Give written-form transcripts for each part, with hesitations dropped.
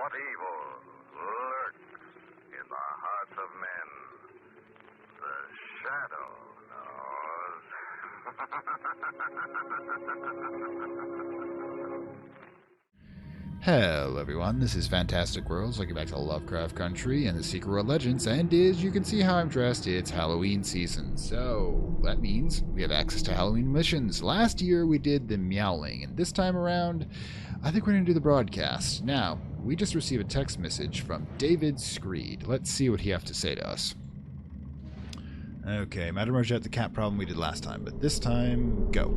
What evil lurks in the hearts of men? The shadow knows. Hello everyone, this is Fantastic Worlds, looking back to Lovecraft Country and the Secret World Legends, and as you can see how I'm dressed, it's Halloween season, so that means we have access to Halloween missions. Last year we did the meowling, and this time around, I think we're going to do the broadcast. Now, we just received a text message from David Screed. Let's see what he has to say to us. Okay, Madam Rogette, the cat problem we did last time, but this time, go.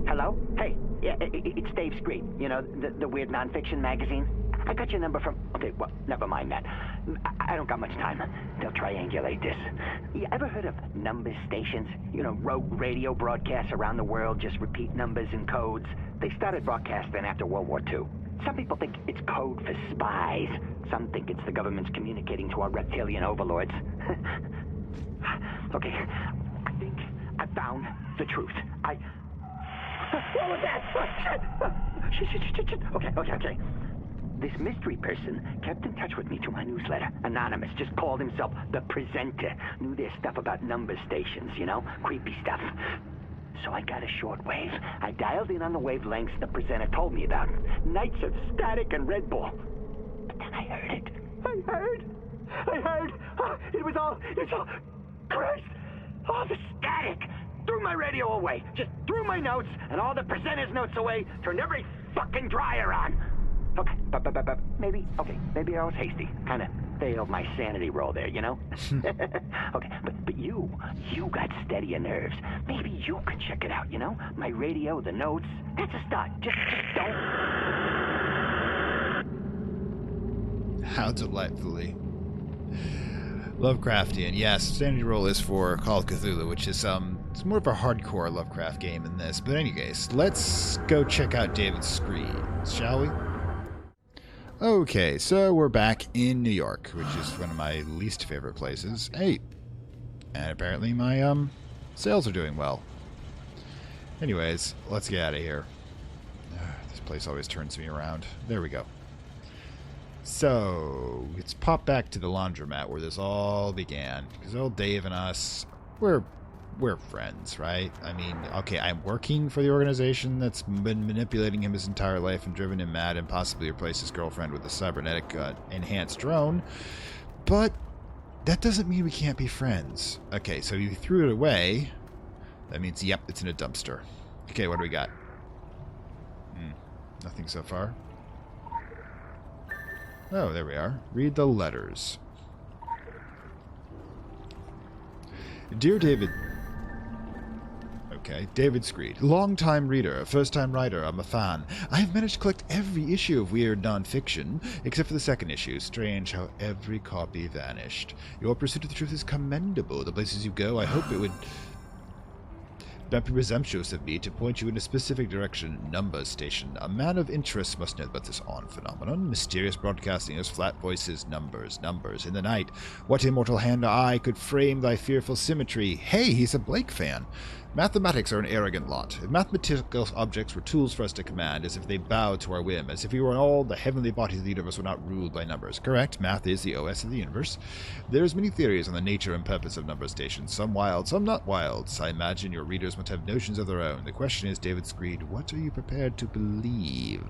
Hello? Hey, yeah, it's Dave Screed. You know, the weird nonfiction magazine? I got your number from... Okay, well, never mind that. I don't got much time. They'll triangulate this. You ever heard of number stations? You know, rogue radio broadcasts around the world just repeat numbers and codes. They started broadcasting after World War II. Some people think it's code for spies. Some think it's the government's communicating to our reptilian overlords. Okay, I think I found the truth. What was that? Shit. Okay. This mystery person kept in touch with me through my newsletter. Anonymous, just called himself the presenter. Knew their stuff about number stations, you know? Creepy stuff. So I got a shortwave. I dialed in on the wavelengths the presenter told me about. Nights of static and Red Bull. But then I heard it. It was all... Christ! All the static! Threw my radio away. Just threw my notes and all the presenter's notes away. Turned every fucking dryer on. Okay, but maybe I was hasty. Kind of failed my sanity roll there, you know? Okay, but you got steadier nerves. Maybe you could check it out, you know? My radio, the notes. That's a start. Just don't... How delightfully Lovecraftian. Yes, sanity roll is for Call of Cthulhu, which is it's more of a hardcore Lovecraft game than this. But anyways, let's go check out David Screed, shall we? Okay, so we're back in New York, which is one of my least favorite places. Hey, and apparently my sales are doing well. Anyways, let's get out of here. This place always turns me around. There we go. So, let's pop back to the laundromat where this all began. Because old Dave and us, we're friends, right? I mean, okay, I'm working for the organization that's been manipulating him his entire life and driven him mad and possibly replaced his girlfriend with a cybernetic enhanced drone. But that doesn't mean we can't be friends. Okay, so you threw it away. That means, yep, it's in a dumpster. Okay, what do we got? Nothing so far. Oh, there we are. Read the letters. Dear David... Okay, David Screed. Long-time reader, first-time writer, I'm a fan. I have managed to collect every issue of weird non-fiction, except for the second issue. Strange how every copy vanished. Your pursuit of the truth is commendable. The places you go, I hope it would... not be presumptuous of me to point you in a specific direction. Number station. A man of interest must know about this odd phenomenon. Mysterious broadcasting as flat voices. Numbers. In the night. What immortal hand or eye could frame thy fearful symmetry? Hey, he's a Blake fan. Mathematics are an arrogant lot. If mathematical objects were tools for us to command, as if they bowed to our whim, as if we were all the heavenly bodies of the universe were not ruled by numbers. Correct, math is the OS of the universe. There's many theories on the nature and purpose of number stations, some wild, some not wild. So I imagine your readers must have notions of their own. The question is, David Screed, what are you prepared to believe?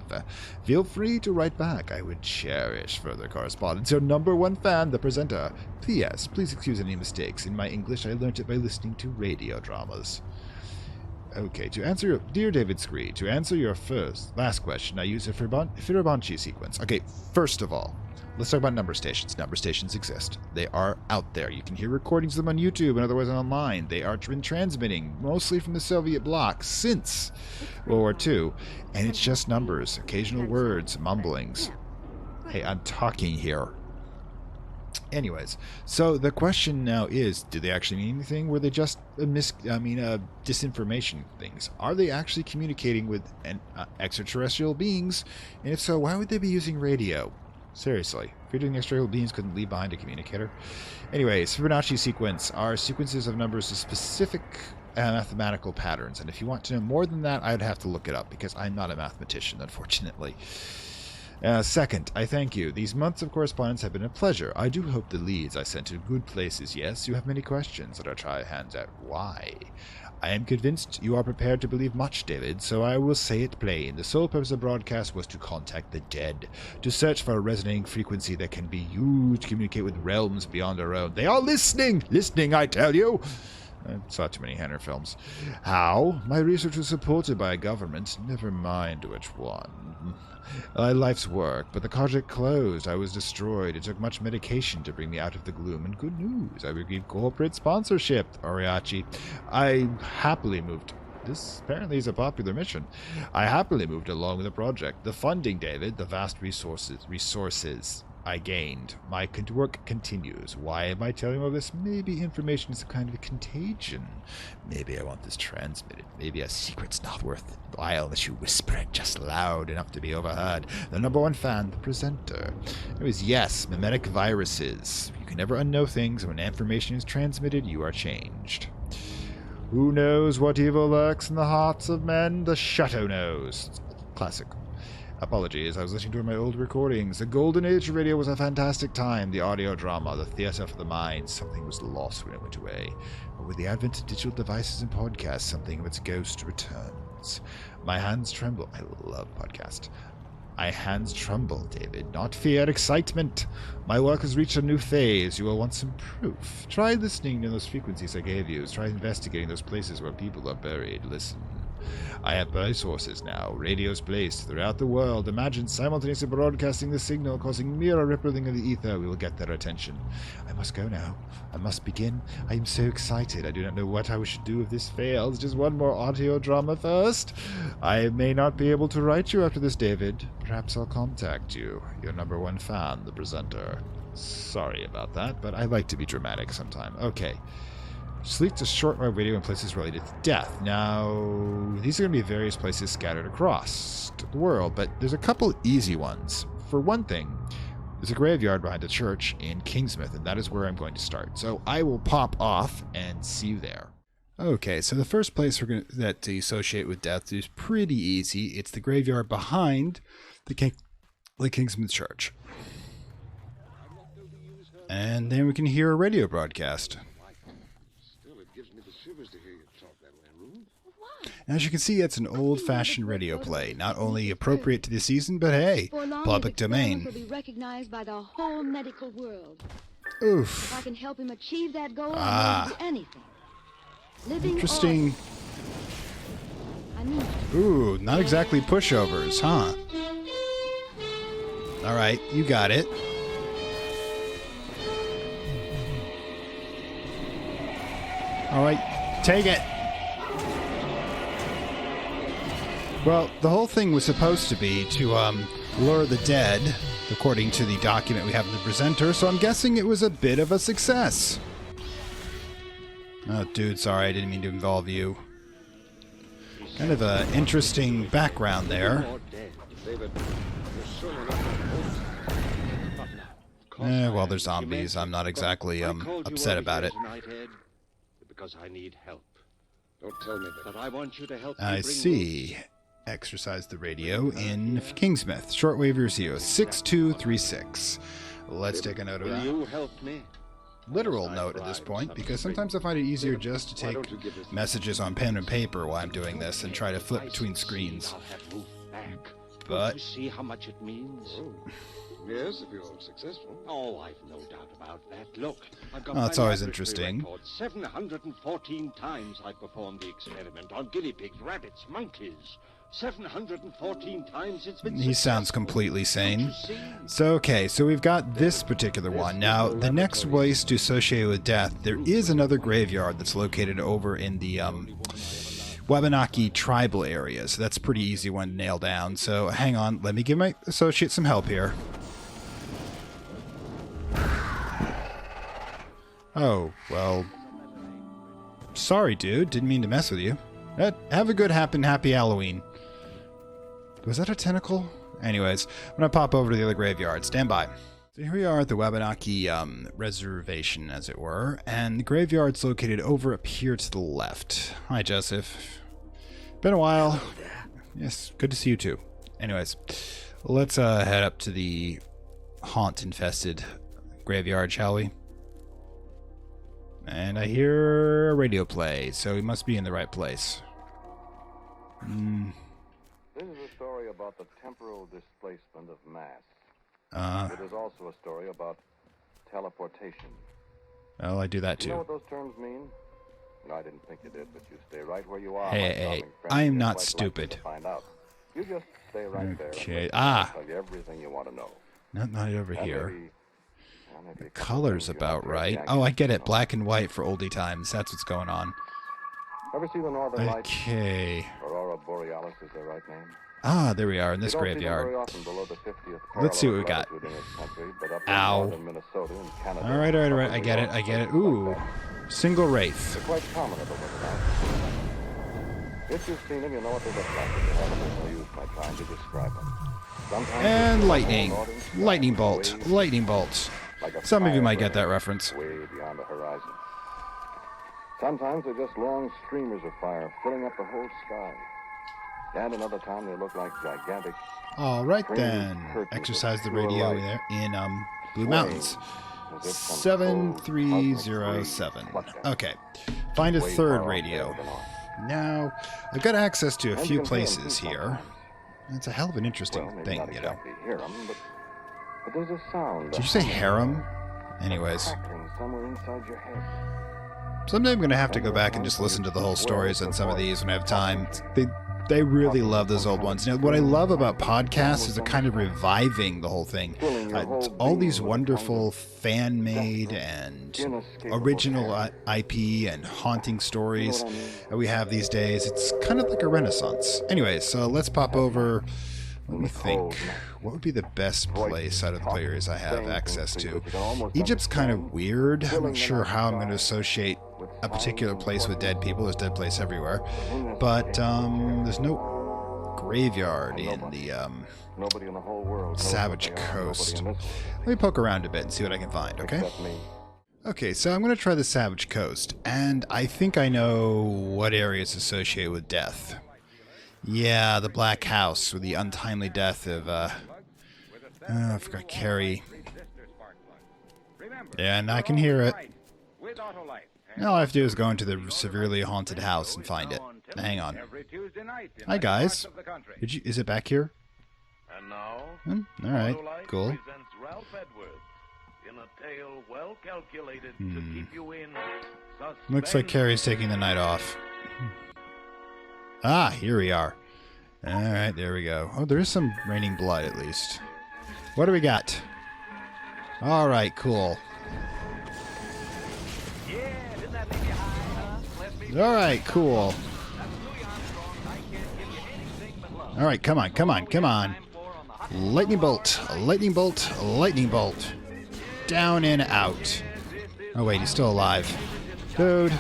Feel free to write back. I would cherish further correspondence. Your number one fan, the presenter. P.S. Please excuse any mistakes. In my English, I learnt it by listening to radio dramas. Okay, to answer your... Dear David Screed, to answer your last question, I use a Fibonacci sequence. Okay, first of all, let's talk about number stations. Number stations exist. They are out there. You can hear recordings of them on YouTube and otherwise online. They are been transmitting, mostly from the Soviet bloc, since World War II. And it's just numbers, occasional words, mumblings. Hey, I'm talking here. Anyways, so the question now is, do they actually mean anything? Were they just disinformation things? Are they actually communicating with extraterrestrial beings? And if so, why would they be using radio? Seriously, figuring extraterrestrial beings couldn't leave behind a communicator. Anyways, Fibonacci sequence are sequences of numbers of specific mathematical patterns. And if you want to know more than that, I'd have to look it up because I'm not a mathematician, unfortunately. Second, I thank you. These months of correspondence have been a pleasure. I do hope the leads I sent to good places. Yes, you have many questions that I'll try hands at. Why? I am convinced you are prepared to believe much, David, so I will say it plain. The sole purpose of the broadcast was to contact the dead, to search for a resonating frequency that can be used to communicate with realms beyond our own. They are listening! Listening, I tell you! I saw too many Henner films. How? My research was supported by a government. Never mind which one. Life's work, but the project closed. I was destroyed. It took much medication to bring me out of the gloom. And good news, I received corporate sponsorship. Oriachi. I happily moved. This apparently is a popular mission. I happily moved along with the project. The funding, David, the vast resources I gained. My work continues. Why am I telling you all this? Maybe information is a kind of a contagion. Maybe I want this transmitted. Maybe a secret's not worth the while unless you whisper it just loud enough to be overheard. The number one fan, the presenter. It was yes, mimetic viruses. You can never unknow things, and when information is transmitted, you are changed. Who knows what evil lurks in the hearts of men? The Shadow knows. Classic. Apologies, I was listening to my old recordings. The golden age of radio was a fantastic time. The audio drama, the theater for the mind. Something was lost when it went away. But with the advent of digital devices and podcasts, something of its ghost returns. My hands tremble. I love podcasts. My hands tremble, David. Not fear, excitement. My work has reached a new phase. You will want some proof. Try listening to those frequencies I gave you. Try investigating those places where people are buried. Listen. I have resources now, radios placed throughout the world. Imagine simultaneously broadcasting the signal, causing mere rippling of the ether. We will get their attention. I must go now. I must begin. I am so excited. I do not know what I should do if this fails. Just one more audio drama first. I may not be able to write you after this, David. Perhaps I'll contact you. Your number one fan, the presenter. Sorry about that, but I like to be dramatic sometime. Okay. Sleep to shortwave radio in places related to death. Now, these are going to be various places scattered across the world, but there's a couple easy ones. For one thing, there's a graveyard behind a church in Kingsmouth, and that is where I'm going to start. So I will pop off and see you there. Okay, so the first place we're going to associate with death is pretty easy. It's the graveyard behind the Kingsmouth Church. And then we can hear a radio broadcast. As you can see, it's an old-fashioned radio play, not only appropriate to the season, but hey, public domain. Will be recognized by the whole medical world. Oof. If I can help him achieve that goal, I'll do anything. Living Interesting. Ooh, not exactly pushovers, huh? Alright, you got it. Alright, take it. Well, the whole thing was supposed to be to lure the dead, according to the document we have in the presenter, so I'm guessing it was a bit of a success. Oh, dude, sorry, I didn't mean to involve you. Kind of an interesting background there. Well, they're zombies. I'm not exactly upset about it. Because I need help. Don't tell me that. But I want you to help me. I see. Exercise the radio in Kingsmouth. Shortwave receiver 6236. Let's take a note of that. Will you help me? Literal note at this point, because sometimes I find it easier just to take messages on pen and paper while I'm doing this and try to flip between screens. But you see how much it means? Yes, if you're successful. Oh, I've no doubt about that. Look, I've got that's always interesting. 714 times I performed the experiment on guinea pigs, rabbits, monkeys. 714 times it's been He sounds completely sane. So, okay, so we've got this particular one. Now, the next place to associate with death, there is another graveyard that's located over in the Wabanaki tribal area. So that's a pretty easy one to nail down. So hang on, let me give my associate some help here. Oh, well, sorry, dude. Didn't mean to mess with you. Have a good happy Halloween. Was that a tentacle? Anyways, I'm going to pop over to the other graveyard. Stand by. So here we are at the Wabanaki reservation, as it were, and the graveyard's located over up here to the left. Hi, Joseph. Been a while. Yes, good to see you too. Anyways, Let's head up to the haunt-infested graveyard, shall we? And I hear a radio play, so we must be in the right place. This is a story about the temporal displacement of mass. It is also a story about teleportation. Oh, I do that too. You know what those terms mean? No, I didn't think you did, but you stay right where you are. Hey, I am not stupid. To find out. You just stay right there. Okay. I'll tell you everything you want to know. Not over here. Maybe The color's about right. Oh, I get it. Black and white for oldie times. That's what's going on. Ever see the Northern Lights? Okay. Aurora Borealis is their right name. Ah, there we are in this You don't see them graveyard. very often below the 50th Let's see what we parallel got. of latitude in this country, but up in Ow. northern Minnesota and Canada, All right. I get it. Ooh. Single wraith. they're quite common at the night. If you've seen them, you know what they look like. If you haven't, there's no use my trying to describe them. Sometimes And they're lightning. northern sky, Lightning bolt. way Lightning bolt. like a Some of you might fire get that burning reference. way beyond the horizon. Sometimes they're just long streamers of fire filling up the whole sky. And another time they look like gigantic All right Training then. curtains Exercise the of pure radio light. there in Blue Mountains. as if some cold, 7307. cosmic breeze plucked at Okay. Find a way third far off radio. there than ours. Now, I've got access to a And you few can hear 'em places too here. sometimes. It's a hell of an interesting Well, maybe thing, not you know. exactly hear 'em, but there's a sound. Did you say harem? Anyways, Crackling somewhere inside your head. someday I'm going to have to go back and just listen to the whole stories on some of these when I have time. They really love those old ones. Now, what I love about podcasts is they're kind of reviving the whole thing. All these wonderful fan-made and original IP and haunting stories that we have these days. It's kind of like a renaissance. Anyways, so let's pop over. Let me think. What would be the best place out of the players I have access to? Egypt's kind of weird. I'm not sure how I'm going to associate a particular place with dead people. There's dead place everywhere. But there's no graveyard in the Nobody in the whole world knows Savage what they are, Coast. nobody in this Let me poke around a bit and see what I can find, okay? except me. Okay, so I'm going to try the Savage Coast, and I think I know what area is associated with death. Yeah, the Black House, with the untimely death of, I forgot, Carrie. Yeah, and I can hear it. All I have to do is go into the severely haunted house and find it. Hang on. Hi, guys. Is it back here? And now, All right, Autolite cool. presents Ralph Edwards in a tale well calculated to keep you in suspense. Looks like Carrie's taking the night off. Ah, here we are. Alright, there we go. Oh, there is some raining blood, at least. What do we got? Alright, cool. Alright, cool. Alright, come on. Lightning bolt, lightning bolt, lightning bolt. Down and out. Oh, wait, he's still alive. Dude,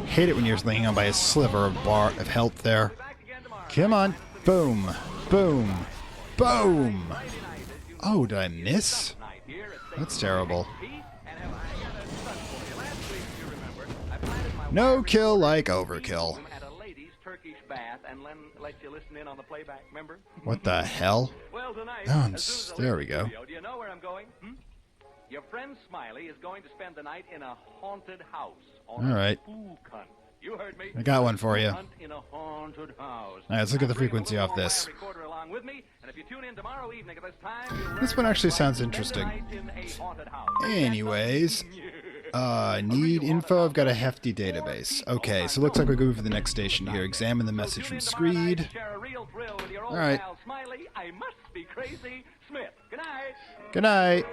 hate it when you're hanging on by a sliver of health there. Come on. Boom. Boom. Boom. Oh, did I miss? That's terrible. No kill like overkill. What the hell? Oh, there we go. Do you know where I'm going? Your friend Smiley is going to spend the night in a haunted house on All right. a spook hunt. You heard me. I got one for you. Hunt in a haunted house. All right, let's look at the frequency off this. Recorder along with me, and if you tune in tomorrow evening at this time, you'll This one actually sounds interesting. spend the night in a haunted house. Anyways, need info. I've got a hefty database. Okay, so it looks like we're going for the next station here. Examine the message from Screed. All right. Smiley, I must be crazy. Smith. Good night. Good night.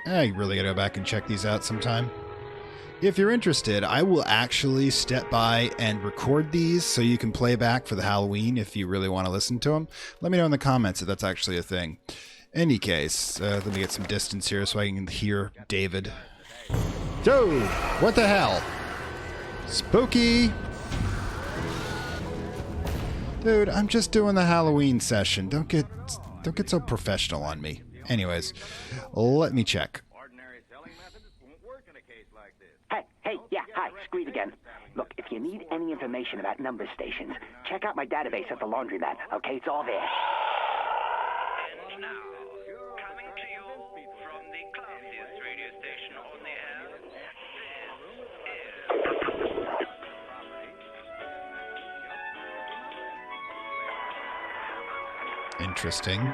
I really gotta go back and check these out sometime. If you're interested, I will actually step by and record these so you can play back for the Halloween if you really want to listen to them. Let me know in the comments if that's actually a thing. Any case, let me get some distance here so I can hear David. Dude, what the hell? Spooky! Dude, I'm just doing the Halloween session. Don't get so professional on me. Anyways, let me check. Hey, yeah, hi, Screed again. Look, if you need any information about number stations, check out my database at the laundromat, okay? It's all there. interesting.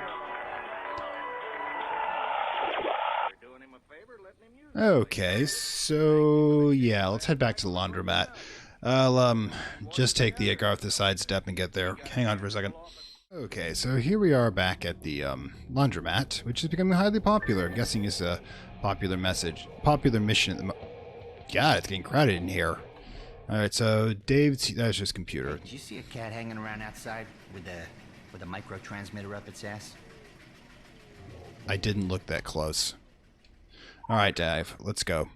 Okay, so yeah, let's head back to the laundromat. I'll just take the Agartha sidestep and get there. Hang on for a second. Okay, so here we are back at the laundromat, which is becoming highly popular. I'm guessing it's a popular mission at the God, it's getting crowded in here. Alright, so that's his computer. Did you see a cat hanging around outside with a micro transmitter up its ass? I didn't look that close. Alright, Dave, let's go.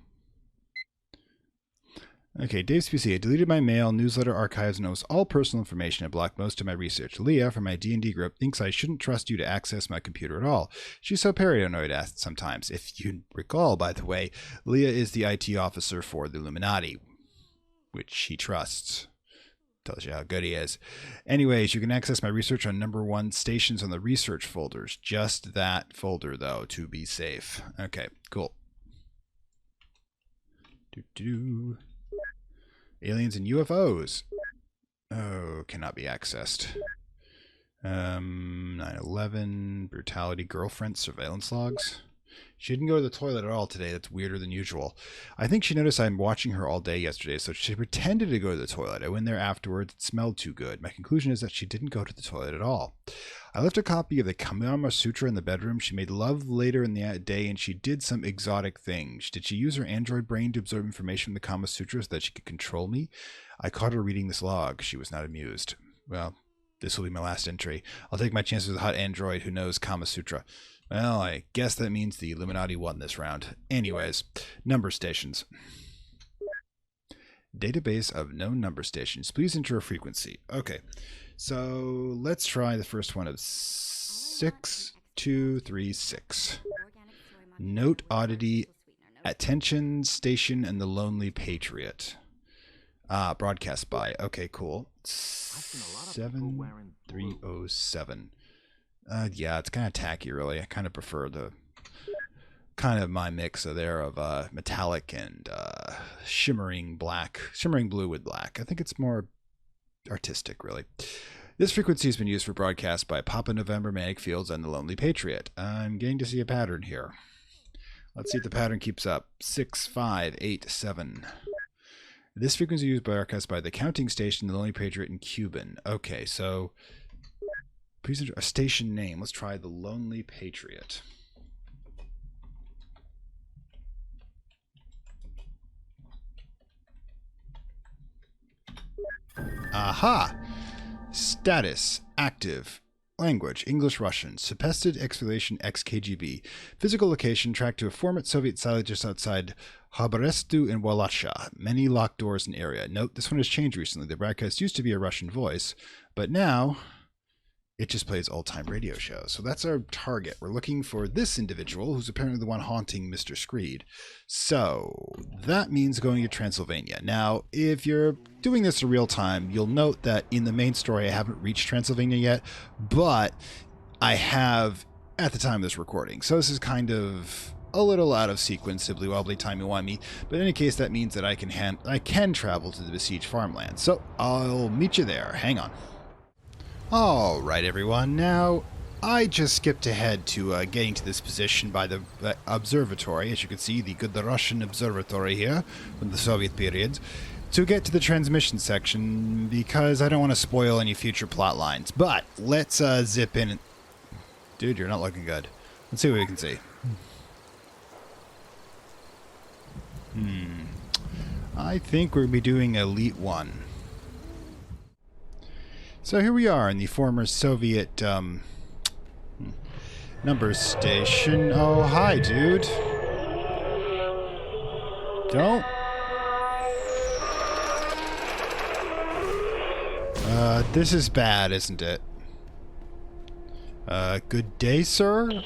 Okay, Dave's PC. I deleted my mail, newsletter, archives, and almost all personal information. I blocked most of my research. Leah, from my D&D group, thinks I shouldn't trust you to access my computer at all. She's so paranoid sometimes. If you recall, by the way, Leah is the IT officer for the Illuminati, which he trusts. Tells you how good he is. Anyways, you can access my research on #1 stations on the research folders. Just that folder, though, to be safe. Okay, cool. Aliens and UFOs. Oh, cannot be accessed. 9/11, brutality, girlfriend, surveillance logs. She didn't go to the toilet at all today. That's weirder than usual. I think she noticed I'm watching her all day yesterday, so she pretended to go to the toilet. I went there afterwards. It smelled too good. My conclusion is that she didn't go to the toilet at all. I left a copy of the Kama Sutra in the bedroom. She made love later in the day, and she did some exotic things. Did she use her android brain to absorb information from the Kama Sutra so that she could control me? I caught her reading this log. She was not amused. Well, this will be my last entry. I'll take my chances with a hot android who knows Kama Sutra. Well, I guess that means the Illuminati won this round. Anyways, number stations. Database of known number stations. Please enter a frequency. Okay, so let's try the first one of 6236. Note oddity, attention station, and the Lonely Patriot. Broadcast by. Okay, cool. 7307. Yeah, it's kind of tacky, really. I kind of prefer the kind of my mix of metallic and shimmering blue with black. I think it's more artistic, really. This frequency has been used for broadcast by Papa November, Manic Fields, and the Lonely Patriot. I'm getting to see a pattern here. Let's see if the pattern keeps up. 6587. This frequency is used by broadcast by the Counting Station, the Lonely Patriot, and Cuban. Okay, so please enter a station name. Let's try the Lonely Patriot. Aha! Status active. Language English Russian. Suppressed exfoliation ex-KGB. Physical location tracked to a former Soviet silo just outside Khabarovsk in Wallachia. Many locked doors in area. Note this one has changed recently. The broadcast used to be a Russian voice, but now it just plays old-time radio shows. So that's our target. We're looking for this individual who's apparently the one haunting Mr. Screed. So that means going to Transylvania. Now, if you're doing this in real time, you'll note that in the main story, I haven't reached Transylvania yet, but I have at the time of this recording. So this is kind of a little out of sequence, sibbly wobbly, timey-wimey, but in any case, that means that I can travel to the besieged farmland. So I'll meet you there. Hang on. Alright everyone, now I just skipped ahead to getting to this position by the observatory, as you can see, the Russian observatory here from the Soviet period, to get to the transmission section because I don't want to spoil any future plot lines. But let's zip in. Dude, you're not looking good. Let's see what we can see. I think we're going to be doing Elite 1. So here we are in the former Soviet number station. Oh, hi, dude. Don't. This is bad, isn't it? Good day, sir?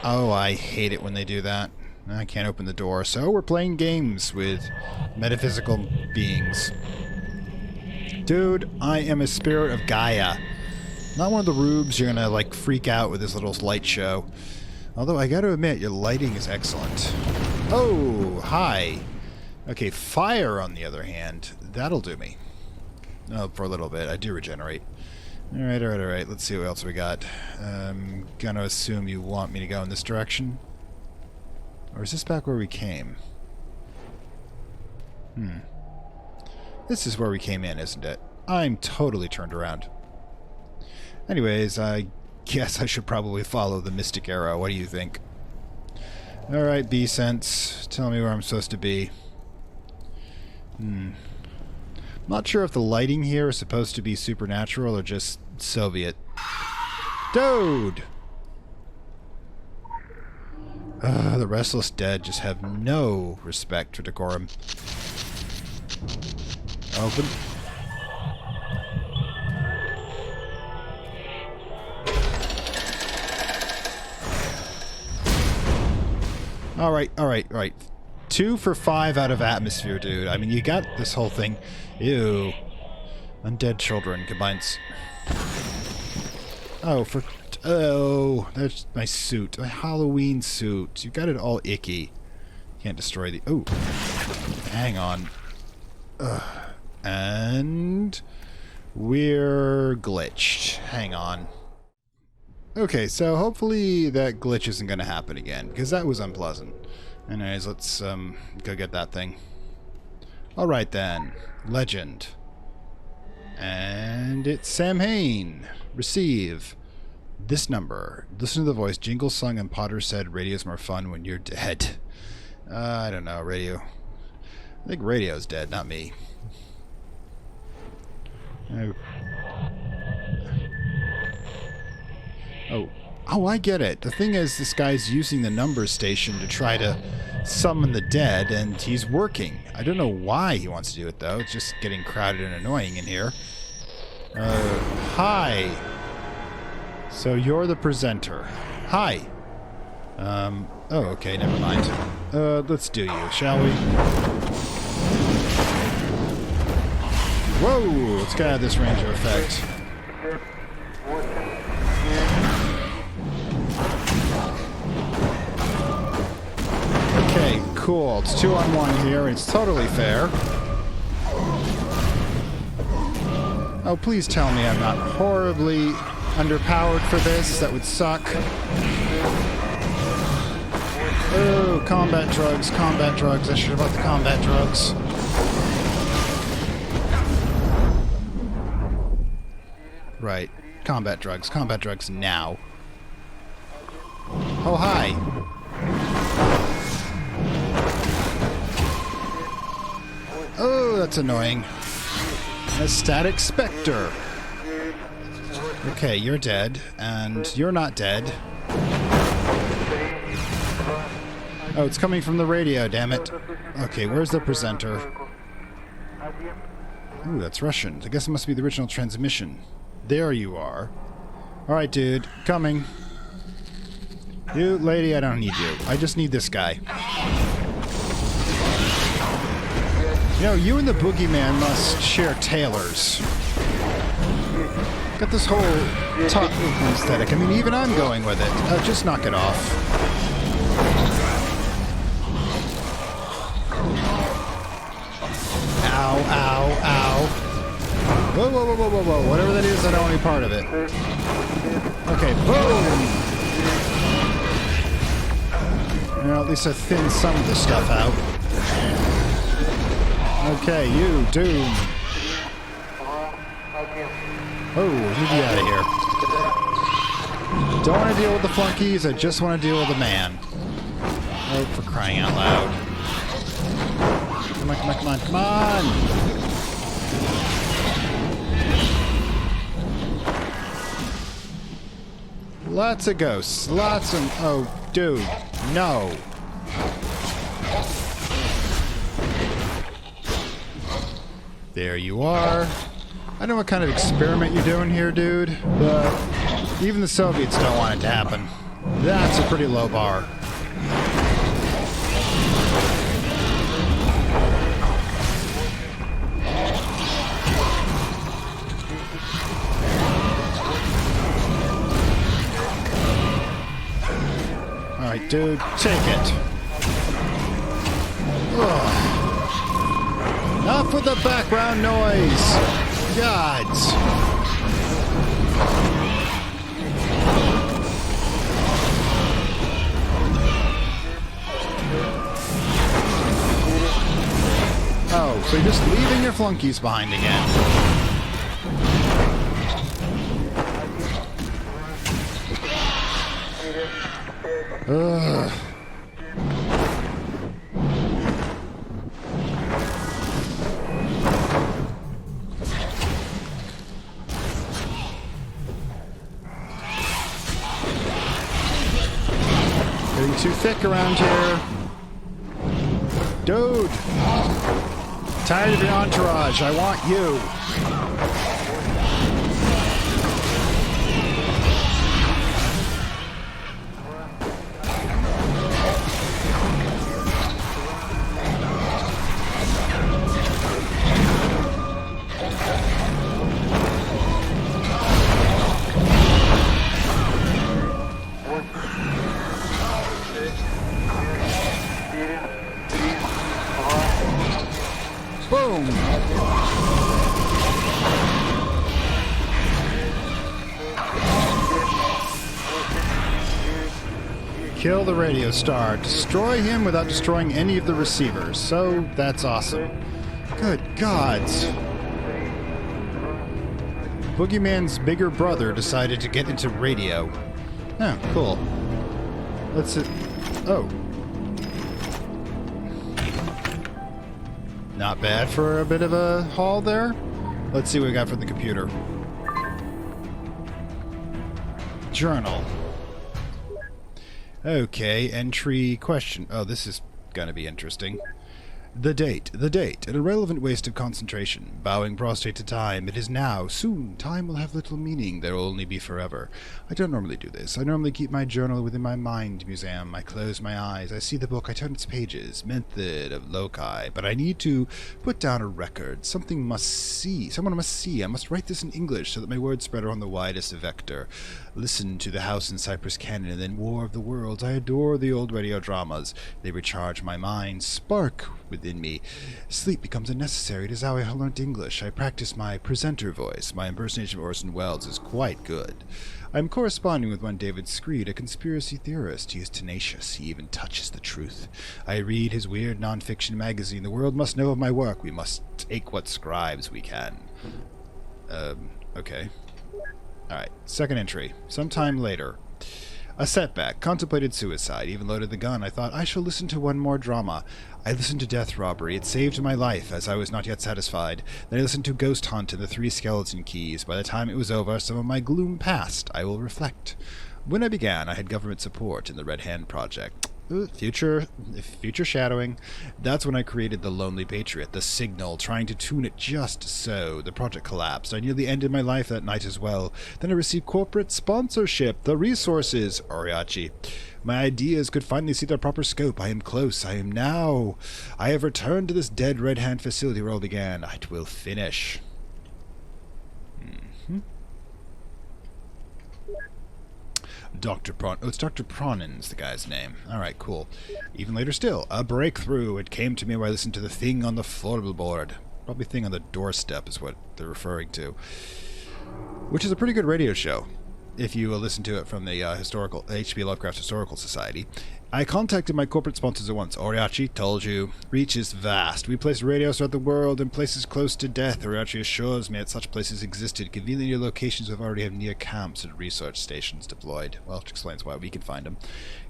Oh, I hate it when they do that. I can't open the door, so we're playing games with metaphysical beings. Dude, I am a spirit of Gaia. Not one of the rubes you're gonna, like, freak out with this little light show. Although, I gotta admit, your lighting is excellent. Oh, hi. Okay, fire, on the other hand. That'll do me. Oh, for a little bit. I do regenerate. Alright. Let's see what else we got. Gonna assume you want me to go in this direction. Or is this back where we came? This is where we came in, isn't it? I'm totally turned around. Anyways, I guess I should probably follow the Mystic Arrow. What do you think? Alright, B-Sense. Tell me where I'm supposed to be. Not sure if the lighting here is supposed to be supernatural or just Soviet. Dude! The restless dead just have no respect for decorum. Open. Alright. 2 for 5 out of atmosphere, dude. I mean, you got this whole thing. Ew. Undead children combines. Oh, that's my suit. My Halloween suit. You got it all icky. Can't destroy the... Oh. Hang on. And... we're glitched. Hang on. Okay, so hopefully that glitch isn't going to happen again, because that was unpleasant. Anyways, let's go get that thing. Alright then. Legend. And it's Sam Hain. Receive this number. Listen to the voice. Jingle sung and Potter said radio's more fun when you're dead. I don't know, radio. I think radio's dead, not me. Oh, I get it. The thing is, this guy's using the number station to try to summon the dead, and he's working. I don't know why he wants to do it, though. It's just getting crowded and annoying in here. Hi. So you're the presenter. Hi. Oh, okay, never mind. Let's do you, shall we? Whoa! Let's get out of this range of effect. Okay, cool. It's 2-on-1 here. It's totally fair. Oh, please tell me I'm not horribly underpowered for this. That would suck. Oh, combat drugs. I should have bought the combat drugs. Right. Combat drugs now. Oh, hi. Oh, that's annoying. A static specter. Okay, you're dead, and you're not dead. Oh, it's coming from the radio, damn it. Okay, where's the presenter? Ooh, that's Russian. I guess it must be the original transmission. There you are. Alright, dude. Coming. You, lady, I don't need you. I just need this guy. You know, you and the boogeyman must share tailors. Got this whole top aesthetic. I mean, even I'm going with it. Just knock it off. Ow, ow, ow. Whoa. Whatever that is, I don't want any part of it. Okay, boom! Well, at least I thinned some of the stuff out. Okay, you, Doom. Oh, let me get out of here. Don't want to deal with the flunkies, I just want to deal with the man. Oh, for crying out loud. Come on! Lots of ghosts. Oh, dude. No. There you are. I don't know what kind of experiment you're doing here, dude, but even the Soviets don't want it to happen. That's a pretty low bar. Alright, dude, take it. Ugh. Enough with the background noise! gods! Oh, so you're just leaving your flunkies behind again. Ugh. Getting too thick around here. Dude! Tired of your entourage. I want you. Boom! Kill the radio star. Destroy him without destroying any of the receivers. So, that's awesome. Good gods. Boogeyman's bigger brother decided to get into radio. Oh, cool. Let's... Oh. Not bad for a bit of a haul there. Let's see what we got from the computer. Journal. Okay, entry question. Oh, this is gonna be interesting. The date, an irrelevant waste of concentration, bowing prostrate to time. It is now, soon, time will have little meaning, there will only be forever. I don't normally do this. I normally keep my journal within my mind museum. I close my eyes, I see the book, I turn its pages, method of loci, but I need to put down a record. Someone must see. I must write this in English so that my words spread on the widest vector. Listen to the House in Cypress Canyon and then War of the Worlds. I adore the old radio dramas. They recharge my mind, spark within me. Sleep becomes unnecessary. It is how I learnt English. I practice my presenter voice. My impersonation of Orson Welles is quite good. I am corresponding with one David Screed, a conspiracy theorist. He is tenacious. He even touches the truth. I read his weird non-fiction magazine. The world must know of my work. We must take what scribes we can. Okay. Alright, second entry. Sometime later. A setback. Contemplated suicide. Even loaded the gun. I thought, I shall listen to one more drama. I listened to Death Robbery. It saved my life, as I was not yet satisfied. Then I listened to Ghost Hunt and the Three Skeleton Keys. By the time it was over, some of my gloom passed. I will reflect. When I began, I had government support in the Red Hand Project. Future shadowing. That's when I created the Lonely Patriot, the Signal, trying to tune it just so. The project collapsed. I nearly ended my life that night as well. Then I received corporate sponsorship, the resources, Oriachi. My ideas could finally see their proper scope. I am close. I have returned to this dead Red Hand facility where all began. It will finish. Dr. it's Dr. Pronin's the guy's name. Alright, cool. Even later still, a breakthrough. It came to me while I listened to the thing on the floorboard. Probably thing on the doorstep is what they're referring to. Which is a pretty good radio show, if you listen to it from the H.P. Lovecraft Historical Society. I contacted my corporate sponsors at once. Oriachi, told you. Reach is vast. We place radios throughout the world in places close to death. Oriachi assures me that such places existed. Convenient near locations we already have near camps and research stations deployed. Well, which explains why we can find them.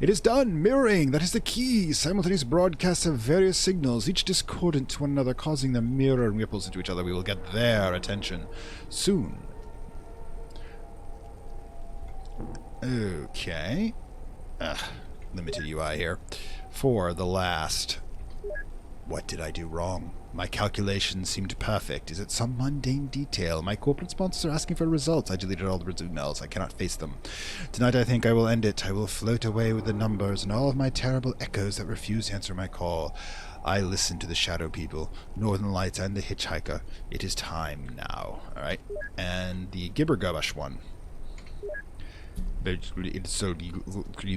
It is done! Mirroring! That is the key! Simultaneous broadcasts of various signals, each discordant to one another, causing them mirror and ripples into each other. We will get their attention soon. Okay. Limited UI here. For the last. What did I do wrong? My calculations seemed perfect. Is it some mundane detail? My corporate sponsors are asking for results. I deleted all the emails. I cannot face them. Tonight I think I will end it. I will float away with the numbers and all of my terrible echoes that refuse to answer my call. I listen to the Shadow People, Northern Lights, and the Hitchhiker. It is time now. Alright. And the Gibbergubbush one. It's so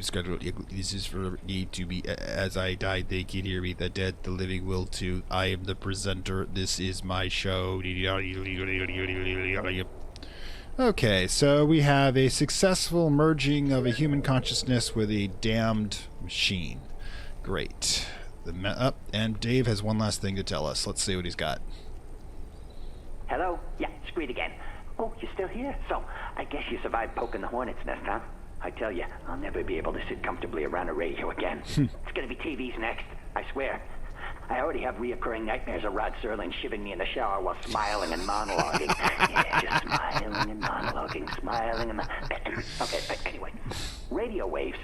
schedule. This is for me to be. As I die, they can hear me. The dead, the living will too. I am the presenter. This is my show. Okay, so we have a successful merging of a human consciousness with a damned machine. Great. And Dave has one last thing to tell us. Let's see what he's got. Hello? Yeah, Screed again. Oh, you're still here? So, I guess you survived poking the hornet's nest, huh? I tell you, I'll never be able to sit comfortably around a radio again. It's gonna be TV's next, I swear. I already have reoccurring nightmares of Rod Serling shivving me in the shower while smiling and monologuing. Yeah, just smiling and monologuing, smiling and... Okay, but anyway. Radio waves,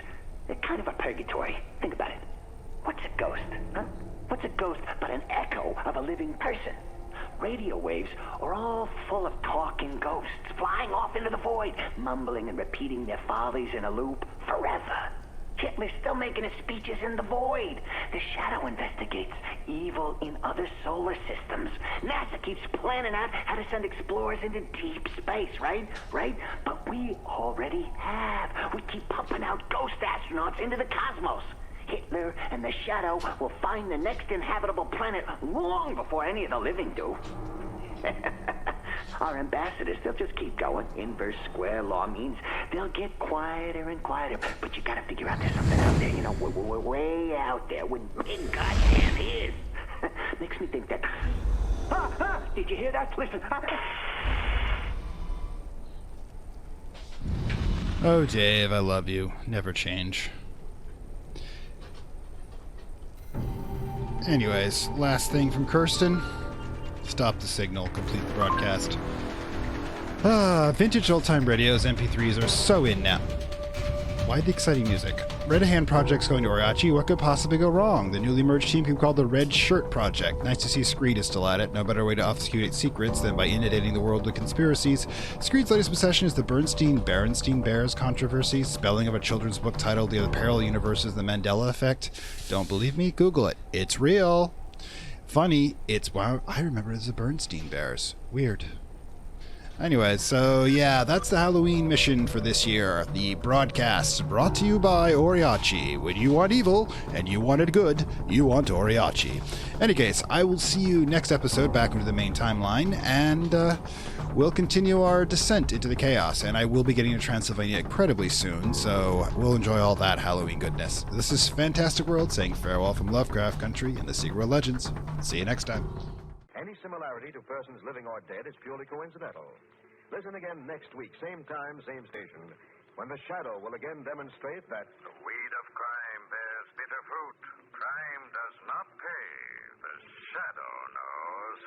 they're kind of a purgatory. Think about it. What's a ghost, huh? What's a ghost but an echo of a living person? Radio waves are all full of talking ghosts, flying off into the void, mumbling and repeating their follies in a loop forever. Hitler's still making his speeches in the void. The Shadow investigates evil in other solar systems. NASA keeps planning out how to send explorers into deep space, right? But we already have. We keep pumping out ghost astronauts into the cosmos. Hitler and the Shadow will find the next inhabitable planet long before any of the living do. Our ambassadors, they'll just keep going. Inverse square law means they'll get quieter and quieter. But you gotta figure out there's something out there, you know, we're way out there with big goddamn ears. Makes me think that... Did you hear that? Listen. Oh, Dave, I love you. Never change. Anyways, last thing from Kirsten. Stop the signal, complete the broadcast. Vintage old-time radios, MP3s are so in now. Why the exciting music? Red Hand Project's going to Oriachi. What could possibly go wrong? The newly merged team can be called the Red Shirt Project. Nice to see Screed is still at it. No better way to obfuscate secrets than by inundating the world with conspiracies. Screed's latest obsession is the Bernstein Bears controversy, spelling of a children's book titled The Parallel Universes, The Mandela Effect. Don't believe me? Google it. It's real. Funny, wow, I remember it as the Bernstein Bears. Weird. Anyway, so yeah, that's the Halloween mission for this year. The broadcast brought to you by Oriachi. When you want evil and you want it good, you want Oriachi. Any case, I will see you next episode back into the main timeline, and we'll continue our descent into the chaos. And I will be getting to Transylvania incredibly soon, so we'll enjoy all that Halloween goodness. This is Fantastic World saying farewell from Lovecraft Country and the Secret World Legends. See you next time. Any similarity to persons living or dead is purely coincidental. Listen again next week, same time, same station, when the Shadow will again demonstrate that the weed of crime bears bitter fruit. Crime does not pay. The Shadow knows.